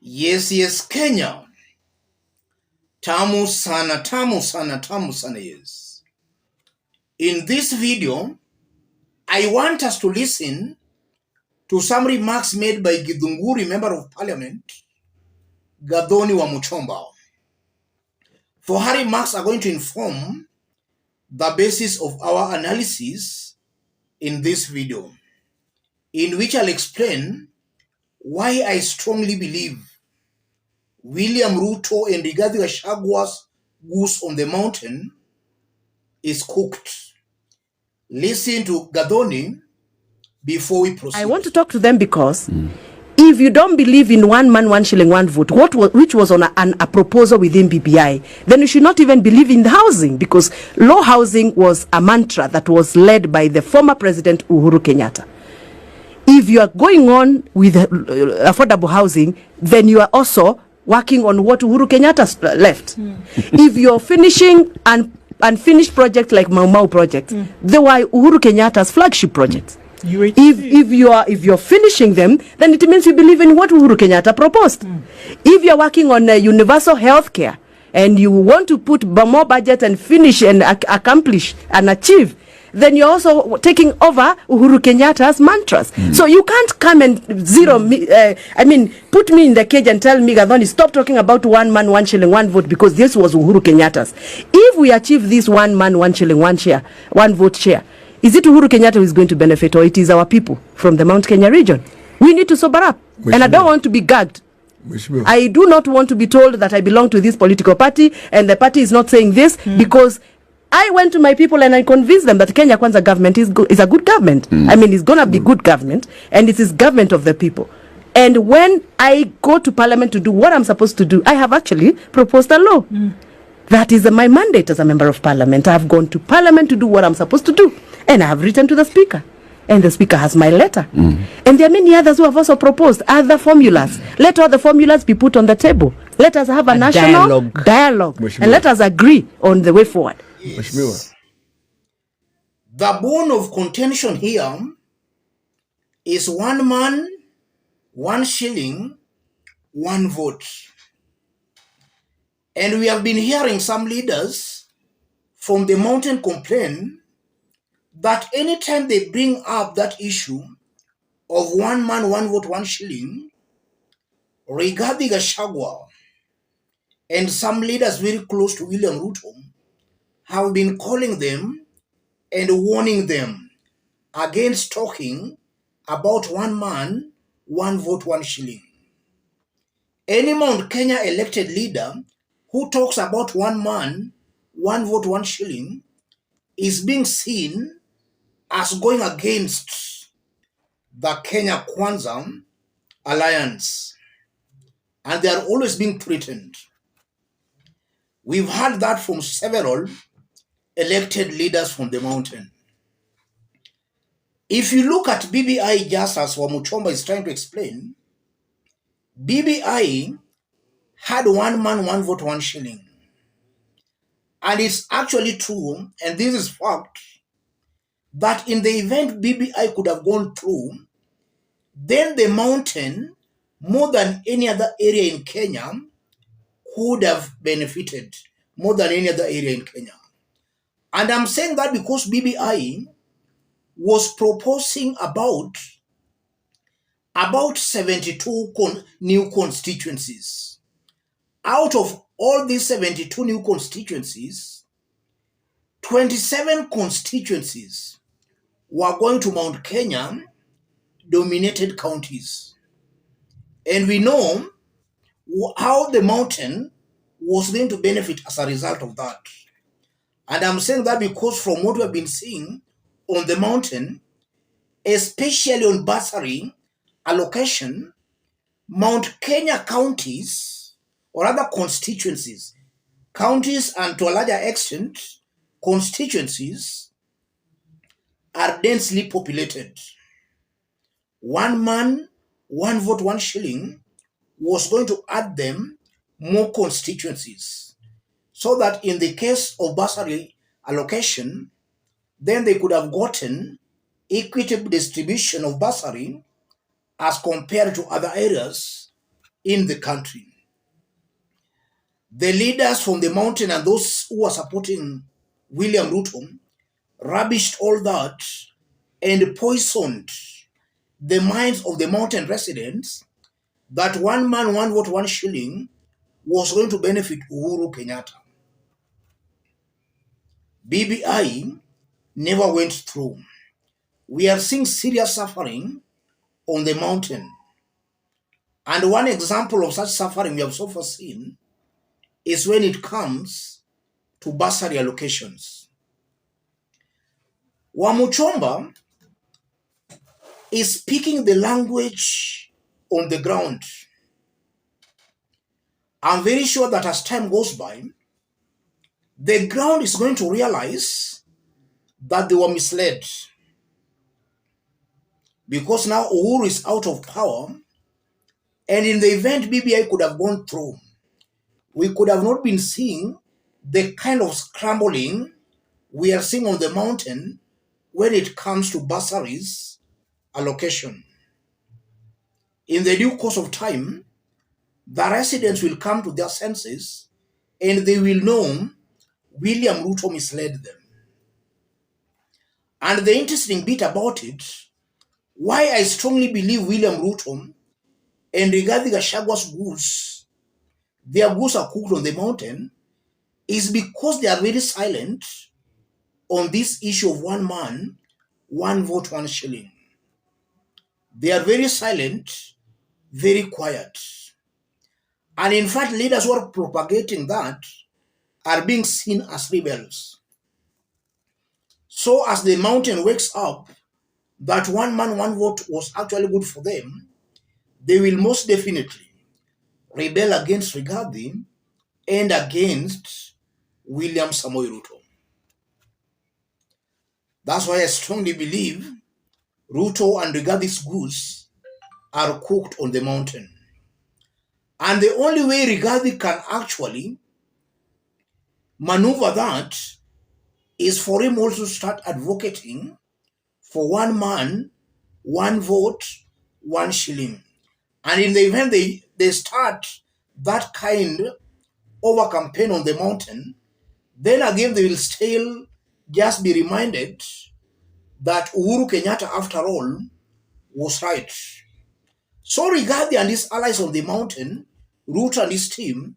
Yes, Kenya. Tamu sana, tamu sana, tamu sana, yes. In this video, I want us to listen to some remarks made by Githunguri, Member of Parliament, Gathoni Wamuchomba. For her remarks are going to inform the basis of our analysis in this video, in which I'll explain why I strongly believe William Ruto and Rigathi Gachagwa's goose on the mountain is cooked. Listen to Gathoni before we proceed. I want to talk to them because if you don't believe in one man, one shilling, one vote, which was on a proposal within BBI, then you should not even believe in the housing, because low housing was a mantra that was led by the former president Uhuru Kenyatta. If you are going on with affordable housing, then you are also working on what Uhuru Kenyatta left. If you're finishing unfinished projects like Mau Mau project, they were Uhuru Kenyatta's flagship projects. If you're finishing them, then it means you believe in what Uhuru Kenyatta proposed. If you're working on universal health care and you want to put more budget and finish and accomplish and achieve, then you're also taking over Uhuru Kenyatta's mantras. So you can't come and put me in the cage and tell me, Gathoni, stop talking about one man, one shilling, one vote, because this was Uhuru Kenyatta's. If we achieve this one man, one shilling, one share, one vote share, is it Uhuru Kenyatta who is going to benefit, or it is our people from the Mount Kenya region? We need to sober up. And I don't want to be gagged. I do not want to be told that I belong to this political party and the party is not saying this, because I went to my people and I convinced them that Kenya Kwanza government is a good government. It's going to be good government, and it is government of the people. And when I go to parliament to do what I'm supposed to do, I have actually proposed a law. That is my mandate as a member of parliament. I have gone to parliament to do what I'm supposed to do. And I have written to the speaker. And the speaker has my letter. And there are many others who have also proposed other formulas. Let all the formulas be put on the table. Let us have a national dialogue. And let us agree on the way forward. Yes. The bone of contention here is one man, one shilling, one vote. And we have been hearing some leaders from the mountain complain that anytime they bring up that issue of one man, one vote, one shilling, Rigathi Gachagua and some leaders very close to William Ruto have been calling them and warning them against talking about one man, one vote, one shilling. Any Mount Kenya elected leader who talks about one man, one vote, one shilling is being seen as going against the Kenya Kwanza alliance, and they are always being threatened. We've heard that from several elected leaders from the mountain. If you look at BBI, just as Wamuchomba is trying to explain, BBI had one man, one vote, one shilling. And it's actually true, and this is fact, that in the event BBI could have gone through, then the mountain, more than any other area in Kenya, would have benefited more than any other area in Kenya. And I'm saying that because BBI was proposing about 72 new constituencies. Out of all these 72 new constituencies, 27 constituencies were going to Mount Kenya dominated counties. And we know how the mountain was going to benefit as a result of that. And I'm saying that because from what we have been seeing on the mountain, especially on bursary allocation, Mount Kenya counties or other constituencies, counties and to a larger extent, constituencies are densely populated. One man, one vote, one shilling was going to add them more constituencies, so that in the case of bursary allocation, then they could have gotten equitable distribution of bursary as compared to other areas in the country. The leaders from the mountain and those who are supporting William Ruto rubbished all that and poisoned the minds of the mountain residents that one man, one vote, 1 shilling was going to benefit Uhuru Kenyatta. BBI never went through. We are seeing serious suffering on the mountain. And one example of such suffering we have so far seen is when it comes to bursary allocations. Wamuchomba is speaking the language on the ground. I'm very sure that as time goes by, the ground is going to realize that they were misled. Because now Uhuru is out of power, and in the event BBI could have gone through, we could have not been seeing the kind of scrambling we are seeing on the mountain when it comes to bursaries allocation. In the due course of time, the residents will come to their senses and they will know William Ruto misled them. And the interesting bit about it, why I strongly believe William Ruto and regarding Gachagwa's goose, their goose are cooked on the mountain, is because they are very silent on this issue of one man, one vote, 1 shilling. They are very silent, very quiet. And in fact, leaders who are propagating that are being seen as rebels. So as the mountain wakes up that one man, one vote was actually good for them, they will most definitely rebel against Rigathi and against William Samoei Ruto. That's why I strongly believe Ruto and Rigathi's goose are cooked on the mountain. And the only way Rigathi can actually maneuver that is for him also to start advocating for one man, one vote, 1 shilling. And in the event they start that kind of a campaign on the mountain, then again they will still just be reminded that Uhuru Kenyatta, after all, was right. So Rigathi and his allies on the mountain, Ruto and his team,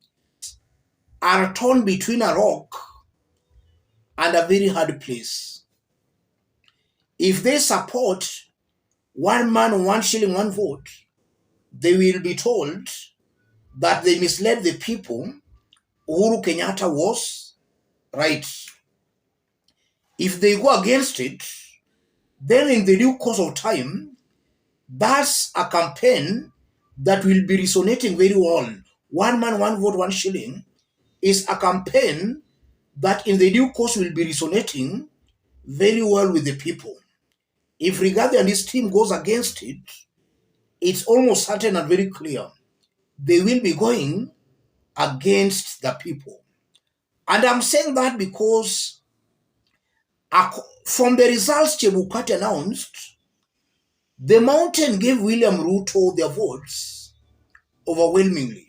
are torn between a rock and a very hard place. If they support one man, 1 shilling, one vote, they will be told that they misled the people. Uhuru Kenyatta was right. If they go against it, then in the due course of time, that's a campaign that will be resonating very well. One man, one vote, 1 shilling is a campaign that in the due course will be resonating very well with the people. If Rigathi and his team goes against it, it's almost certain and very clear they will be going against the people. And I'm saying that because from the results Chebukati announced, the mountain gave William Ruto their votes overwhelmingly.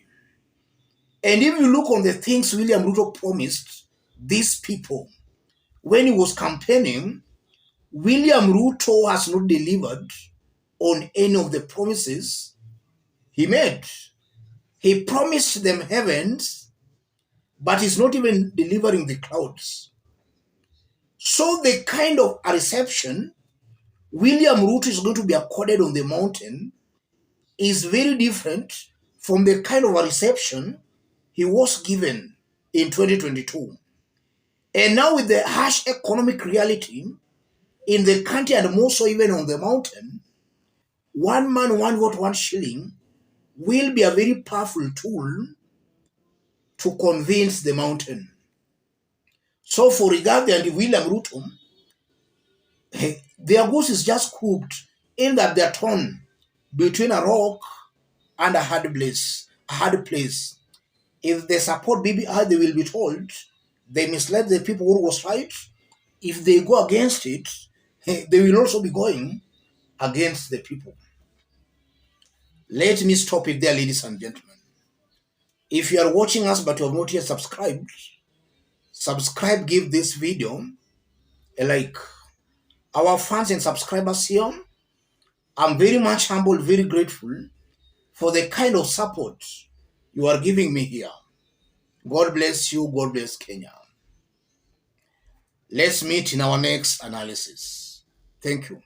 And if you look on the things William Ruto promised these people when he was campaigning, William Ruto has not delivered on any of the promises he made. He promised them heavens, but he's not even delivering the clouds. So the kind of a reception William Ruto is going to be accorded on the mountain is very different from the kind of a reception he was given in 2022. And now with the harsh economic reality in the country and more so even on the mountain, one man, one vote, 1 shilling will be a very powerful tool to convince the mountain. So for Rigathi and William Ruto, their goose is just cooked in that they're torn between a rock and a hard place. If they support BBI, they will be told they misled the people who was right. If they go against it, they will also be going against the people. Let me stop it there, ladies and gentlemen. If you are watching us but you have not yet subscribed, subscribe, give this video a like. Our fans and subscribers here, I'm very much humble, very grateful for the kind of support you are giving me here. God bless you. God bless Kenya. Let's meet in our next analysis. Thank you.